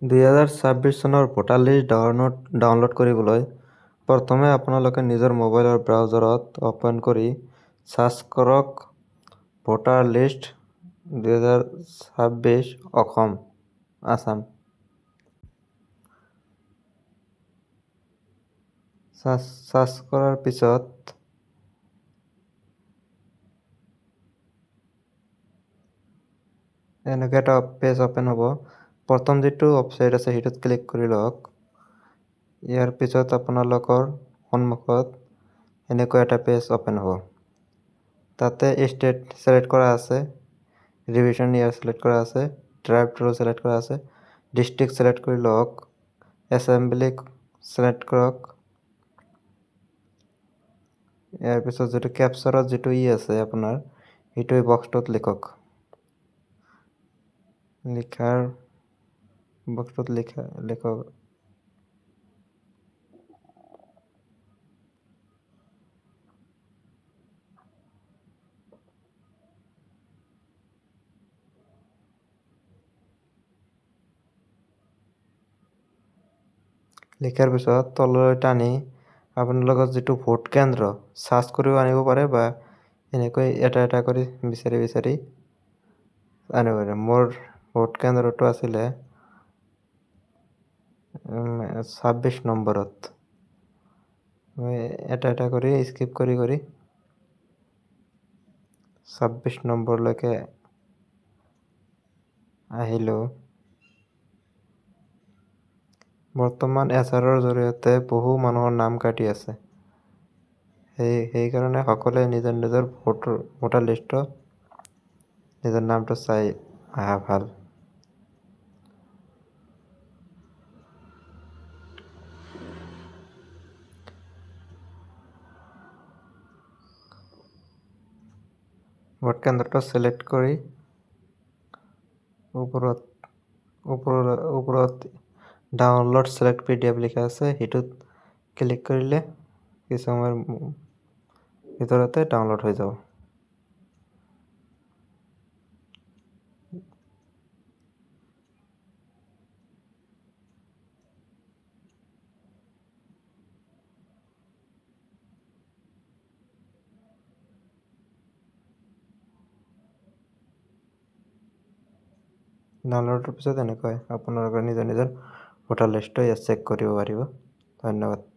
2026 চনৰ voter list download কৰিবলৈ প্ৰথমে আপোনালোকে নিজৰ মোবাইলৰ ব্ৰাউজাৰত অপেন কৰি চাৰ্চ কৰক ভোটাৰ লিষ্ট 2026 আসাম। চাৰ্চ কৰাৰ পিছত এনেকৈ এটা পেজ অপেন হ'ব। প্ৰথম যিটো ৱেবছাইট আছে সেইটোত ক্লিক কৰি লওক। ইয়াৰ পিছত আপোনালোকৰ সন্মুখত এনেকুৱা এটা পেজ অপেন হ'ব। তাতে ষ্টেট সিলেক্ট কৰা আছে, ৰিভিজন ইয়াৰ সিলেক্ট কৰা আছে, ড্ৰাইভ থ্ৰু সিলেক্ট কৰা আছে, ডিষ্ট্ৰিক্ট সিলেক্ট কৰি লওক, এছেম্বলি সিলেক্ট কৰক। ইয়াৰ পিছত যিটো কেপচাৰত যিটো আছে আপোনাৰ সেইটো বক্সটোত লিখক। লিখাৰ বক্সটোত লিখক। লিখাৰ পিছত তললৈ টানি আপোনালোকৰ যিটো ভোট কেন্দ্ৰ চাৰ্চ কৰিও আনিব পাৰে বা এনেকৈ এটা এটা কৰি বিচাৰি আনিব পাৰে। মোৰ ভোট কেন্দ্ৰটো আছিলে 26 নম্বৰত। মই এটা এটা কৰি স্কিপ কৰি 26 নম্বৰলৈকে আহিলোঁ। বৰ্তমান এছআৰৰ জৰিয়তে বহু মানুহৰ নাম কাটি আছে। সেইকাৰণে সকলোৱে নিজৰ নিজৰ ভোটাৰ লিষ্টত নিজৰ নামটো চাই অহা ভাল। ভোট কেন্দ্ৰটো চিলেক্ট কৰি ওপৰত ডাউনলোড চিলেক্ট PDF লিখা আছে, সেইটোত ক্লিক কৰিলে কিছু সময়ৰ ভিতৰতে ডাউনলোড হৈ যাব। ডাউনলোডৰ পিছত এনেকৈ আপোনালোকে নিজৰ ভোটাৰ লিষ্টটো ইয়াত চেক কৰিব পাৰিব। ধন্যবাদ।